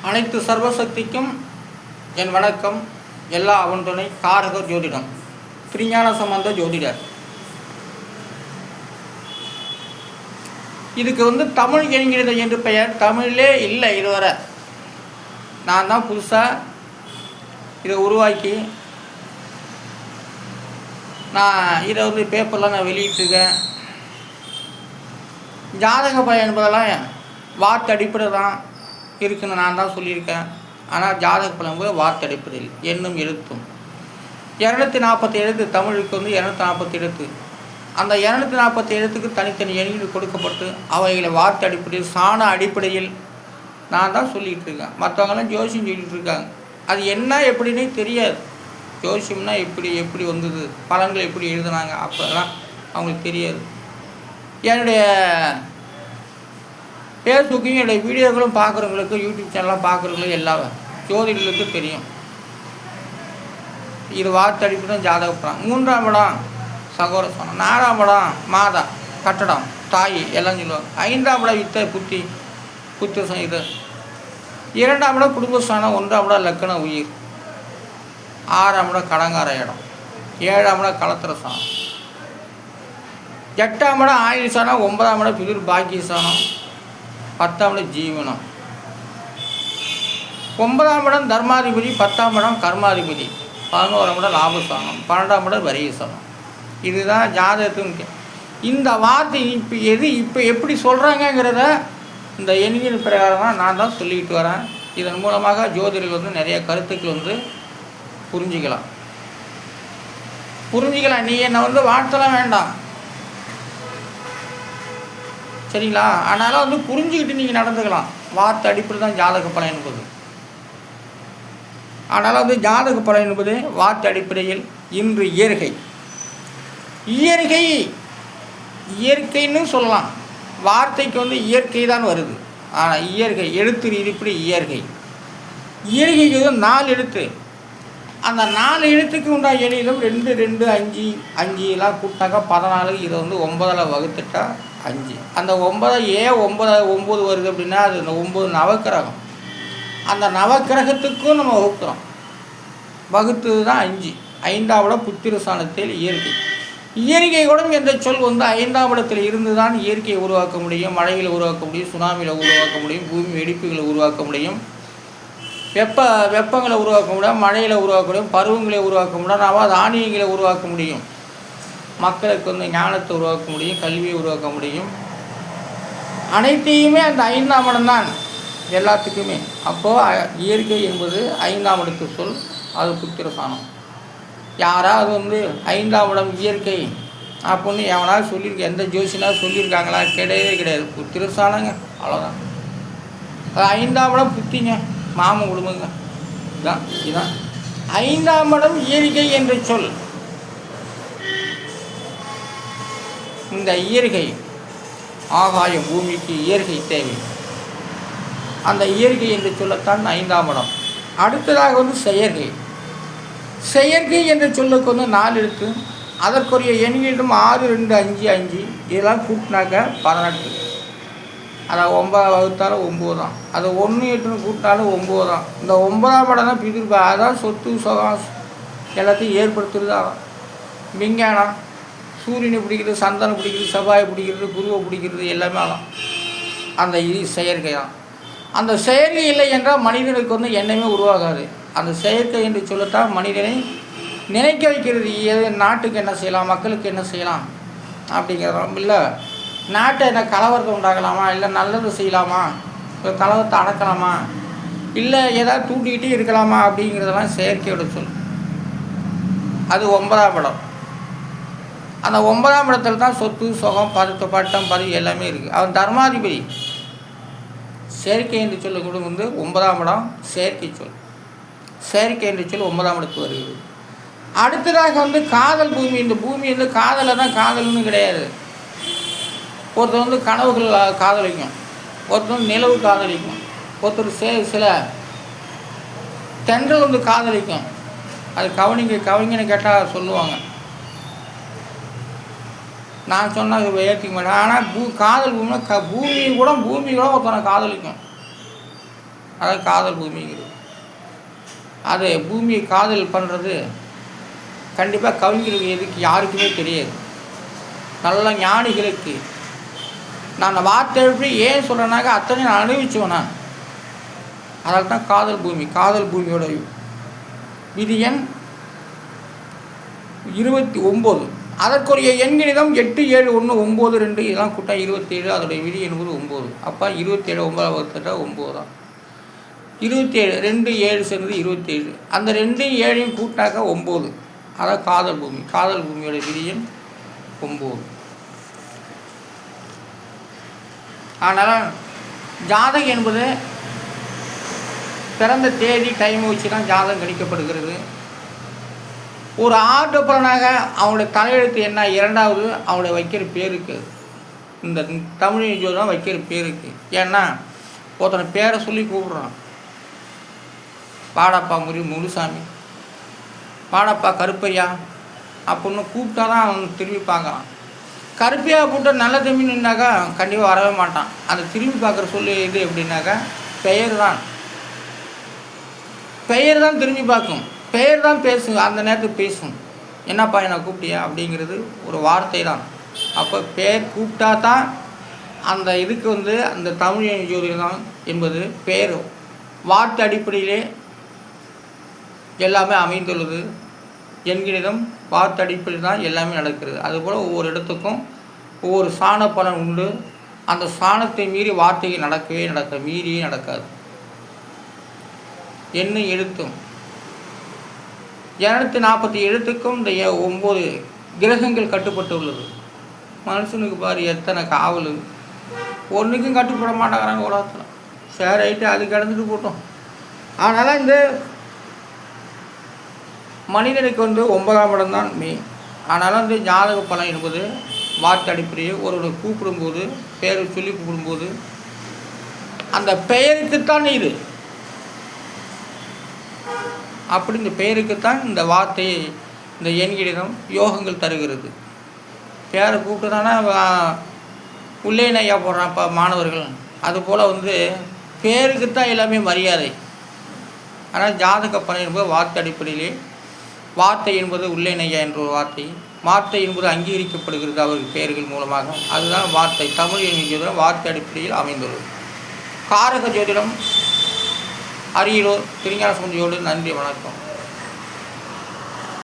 அனைத்து சர்வசக்திக்கும் என் வணக்கம். எல்லா அவன் துணை காரக ஜோதிடம் திருஞான சம்பந்த ஜோதிடர். இதுக்கு தமிழ் என்கிறது என்று பெயர். தமிழிலே இல்லை இதுவரை. நான் தான் புதுசாக இதை உருவாக்கி நான் இதை பேப்பரில் நான் வெளியிட்டிருக்கேன். ஜாதக பலன் என்பதெல்லாம் வார்த்தை அடிப்படை தான் இருக்குன்னு நான் தான் சொல்லியிருக்கேன். ஆனால் ஜாதக பலன் கூட வார்த்தை அடிப்படையில் எண்ணும் எழுத்தும் 240 எழுத்து. தமிழுக்கு 240 எழுத்து. அந்த 240 எழுத்துக்கு தனித்தனி எண்ணில் கொடுக்கப்பட்டு அவைகளை வார்த்தை அடிப்படையில் சாண அடிப்படையில் நான் தான் சொல்லிகிட்டு இருக்கேன். மற்றவங்களாம் ஜோசியம் சொல்லிகிட்டு இருக்காங்க. அது என்ன எப்படின்னே தெரியாது. ஜோசியம்னா எப்படி வந்தது, பலன்கள் எப்படி எழுதுனாங்க, அப்போல்லாம் அவங்களுக்கு தெரியாது. என்னுடைய ஃபேஸ்புக்கையும் என்னுடைய வீடியோக்களும் பார்க்குறவங்களுக்கு, யூடியூப் சேனலாம் பார்க்குறவங்களுக்கு எல்லா ஜோதிடர்களுக்கும் தெரியும். இது வார்த்தை அடிப்படையில் ஜாதக படம். 3ஆம் இடம் சகோதர சொன்னம், 4ஆம் இடம் மாதா கட்டடம் தாய் எல்லாம் சொல்லுவாங்க. 5ஆம் இடம் வித்தை புத்தி இது. 2ஆம் இடம் குடும்பஸ்தானம், 1ஆம் இடம் லக்கண உயிர், 6ஆம் இடம் கடங்கார இடம், 7ஆம் இடம் களத்திர சாணம், 8ஆம் இடம் ஆயுள் சாணம், 9ஆம் இடம் பிதிர் பாக்கிய சாணம், 10ஆம் இடம் ஜீவனம், 9ஆம் இடம் தர்மாதிபதி, 10ஆம் இடம் கர்மாதிபதி, 11ஆம் இடம் லாபஸ்தானம், 12ஆம் இடம் வரியஸ்தானம். இதுதான் ஜாதகத்துக்கு. இந்த வார்த்தை இப்போ எப்படி சொல்கிறாங்கங்கிறத இந்த எண்ணியல் பிரகாரமாக நான் தான் சொல்லிக்கிட்டு வரேன். இதன் மூலமாக ஜோதிடர்கள் நிறைய கருத்துக்கள் புரிஞ்சிக்கலாம். நீ என்னை வாழ்த்தலாம் வேண்டாம், சரிங்களா? அதனால் புரிஞ்சுக்கிட்டு நீங்கள் நடந்துக்கலாம். வார்த்தை அடிப்படை தான் ஜாதக பலன் என்பது. அதனால் ஜாதக பலன் என்பது வார்த்தை அடிப்படையில். இன்று இயற்கைன்னு சொல்லலாம். வார்த்தைக்கு இயற்கை தான் வருது. ஆனால் இயற்கை எழுத்து ரீதிப்படி இயற்கைக்கு 4 எழுத்து. அந்த 4 எழுத்துக்கு உண்டான எண்ணிலும் 2 2 5 5 எல்லாம் கூட்டாக்கா 14. இதை 9ஆல் வகுத்துட்டா 5. அந்த 9 வருது அப்படின்னா அது இந்த 9 நவக்கிரகம். அந்த நவக்கிரகத்துக்கும் நம்ம வகுத்து தான் 5. 5ஆம் இடம் புத்திரஸ்தானத்தில் இயற்கை கூட என்ற சொல் 5ஆம் இடத்தில் இருந்து தான் இயற்கையை உருவாக்க முடியும். மழைகளை உருவாக்க முடியும், சுனாமியில் உருவாக்க முடியும், பூமி வெடிப்புகளை உருவாக்க முடியும், வெப்பங்களை உருவாக்க முடியும், மழையில் உருவாக்க முடியும், பருவங்களை உருவாக்க முடியும், நவதானியங்களை உருவாக்க முடியும், மக்களுக்கு ஞானத்தை உருவாக்க முடியும், கல்வியை உருவாக்க முடியும். அனைத்தையுமே அந்த 5ஆம் இடம் தான் எல்லாத்துக்குமே. அப்போது இயற்கை என்பது 5ஆம் இடத்து சொல். அது புத்திரஸ்தானம். யாராவது 5ஆம் இடம் இயற்கை அப்படின்னு எவனாவது சொல்லியிருக்க, எந்த ஜோசினா சொல்லியிருக்காங்களா? கிடையாது. புத்திரஸ்தானங்க, அவ்வளோதான். அது 5ஆம் இடம் புத்திங்க, மாமன் குடும்பங்க. இதுதான் 5ஆம் இடம் இயற்கை என்ற சொல். இந்த இயற்கை ஆகாயம் பூமிக்கு இயற்கை தேவை. அந்த இயற்கை என்று சொல்லத்தான் 5ஆம் இடம். அடுத்ததாக செயற்கை என்ற சொல்லுக்கு 4 எழுத்து. அதற்குரிய எண்ணிலும் 6 2 5 5 இதெல்லாம் கூட்டினாக்க 18. அதை 9 வகுத்தாலும் 9 தான். அதை 1 8 கூட்டினாலும் 9 தான். இந்த 9ஆம் இடம் தான் பிதிர்பா. அதான் சொத்து சுகம் எல்லாத்தையும் ஏற்படுத்துறது. அதான் விஞ்ஞானம். சூரியனை பிடிக்கிறது, சந்தனம் பிடிக்கிறது, செவ்வாயை பிடிக்கிறது, குருவை பிடிக்கிறது எல்லாமே அதான். அந்த செயற்கை தான். அந்த செயற்கை இல்லை என்றால் மனிதனுக்கு எண்ணமே உருவாகாது. அந்த செயற்கை என்று சொல்லத்தான் மனிதனை நினைக்க வைக்கிறது. நாட்டுக்கு என்ன செய்யலாம், மக்களுக்கு என்ன செய்யலாம் அப்படிங்கிறதும் இல்லை. நாட்டை என்ன கலவரத்தை உண்டாகலாமா, இல்லை நல்லது செய்யலாமா, இல்லை கலவரத்தை அடக்கலாமா, இல்லை ஏதாவது தூண்டிக்கிட்டே இருக்கலாமா அப்படிங்கிறதெல்லாம் செயற்கையோட சொல். அது 9ஆம் இடம். அந்த 9ஆம் இடத்துல தான் சொத்து சுகம் பட்டம் பதவி எல்லாமே இருக்குது. அவன் தர்மாதிபதி. செயற்கை என்று சொல்ல கூட 9ஆம் இடம் செயற்கை சொல். செயற்கை என்று சொல்லி 9ஆம் இடத்துக்கு வருகிறது. அடுத்ததாக காதல் பூமி. இந்த பூமி காதலை தான் காதல்னு கிடையாது. ஒருத்தர் கனவுகள் காதலிக்கும், ஒருத்தர் நிலவு காதலிக்கும், ஒருத்தர் சில தென்றல் காதலிக்கும். அது கவிஞனை கேட்டால் சொல்லுவாங்க. நான் சொன்னால் ஏற்றிக்க மாட்டேன். ஆனால் காதல் பூமி கூட ஒருத்தனை காதலிக்கும். அதாவது காதல் பூமிங்கிறது. அது பூமியை காதல் பண்ணுறது கண்டிப்பாக கவிஞர்களுக்கு எதுக்கு யாருக்குமே தெரியாது. நல்ல ஞானிகளுக்கு நான் அந்த வார்த்தை எப்படி ஏன் சொல்கிறேன்னாக்கா அத்தனை நான் அனுபவிச்சோன்னா. அதனால தான் காதல் பூமி. காதல் பூமியோட விதி எண் 29. அதற்குரிய எண்கணிதம் 8 7 1 9 2 இதெல்லாம் கூட்டா 27. அதோடைய விதி என்பது 9. அப்போ 27 9 வகுத்துட்டா 9 தான். 27 2 7 சேர்ந்து 27. அந்த 2 7 கூட்டாக்க 9. அதான் காதல் பூமி. காதல் பூமியோட விதி எண் 9. அதனால் ஜாதகம் என்பது பிறந்த தேதி டைம் வச்சு தான் ஜாதகம் கணிக்கப்படுகிறது. ஒரு ஆண்டு பலனாக அவனுடைய தலையெழுத்து என்ன, இரண்டாவது அவனுடைய வைக்கிற பேருக்கு, இந்த தமிழ் ஜோதிடம் வைக்கிற பேருக்கு. ஏன்னா ஒருத்தனை பேரை சொல்லி கூப்பிட்றான். பாடப்பா முனுசாமி, பாடப்பா கருப்பையா அப்படின்னு கூப்பிட்டா தான் அவன் திரும்பி பார்க்குறான். கருப்பையா போட்டு நல்ல தம்பின்னாக்கா கண்டிப்பாக வரவே மாட்டான். அந்த திரும்பி பார்க்குற சொல்லி இது எப்படின்னாக்கா பெயர் தான் திரும்பி பார்க்கும். பெயர் தான் பேசும். அந்த நேரத்துக்கு பேசும். என்னப்பா என்னை கூப்பிட்டியா அப்படிங்கிறது ஒரு வார்த்தை தான். அப்போ பெயர் கூப்பிட்டா தான் அந்த இதுக்கு அந்த தமிழ் ஜோதிடம் என்பது பெயர் வார்த்தை அடிப்படையிலே எல்லாமே அமைந்துள்ளது. எண்கணிதம் வார்த்தை அடிப்படையில் தான் எல்லாமே நடக்கிறது. அதுபோல் ஒவ்வொரு இடத்துக்கும் ஒவ்வொரு சாண பலன் உண்டு. அந்த சாணத்தை மீறி வார்த்தைகள் மீறியே நடக்காது. எண்ணும் எழுத்தும் 240 எழுத்துக்கும் இந்த 9 கிரகங்கள் கட்டுப்பட்டு உள்ளது. மனுஷனுக்கு பாரு எத்தனை காவல். ஒன்றுக்கும் கட்டுப்பட மாட்டேங்கிறாங்க உலகத்தில். சரி ஆகிட்டு அது கிடந்துட்டு போட்டோம். அதனால் இந்த மனிதனுக்கு 9ஆம் இடம் தான் மெயின். ஆனாலும் ஜாதக பலன் என்பது வார்த்தை அடிப்படையை ஒருவரை கூப்பிடும்போது பெயரை சொல்லி கூப்பிடும்போது அந்த பெயருக்குத்தான் இது. அப்படி இந்த பெயருக்குத்தான் இந்த வார்த்தையை இந்த எண்கணிதம் யோகங்கள் தருகிறது. பேரை கூப்பிட்டுதானே உள்ளே நையா போடுறான்ப்பா மாணவர்கள். அதுபோல் பேருக்குத்தான் எல்லாமே மரியாதை. ஆனால் ஜாதக பலன் என்பது வார்த்தை அடிப்படையிலே, வார்த்தை என்பது உள்ளே நையா என்ற ஒரு வார்த்தை என்பது அங்கீகரிக்கப்படுகிறது அவர்கள் பெயர்கள் மூலமாக. அதுதான் வார்த்தை. தமிழ் ஜோதிடம் வார்த்தை அடிப்படையில் அமைந்துள்ளது. காரக ஜோதிடம் அரியலூர் திருஞான சம்பந்தயோடு. நன்றி, வணக்கம்.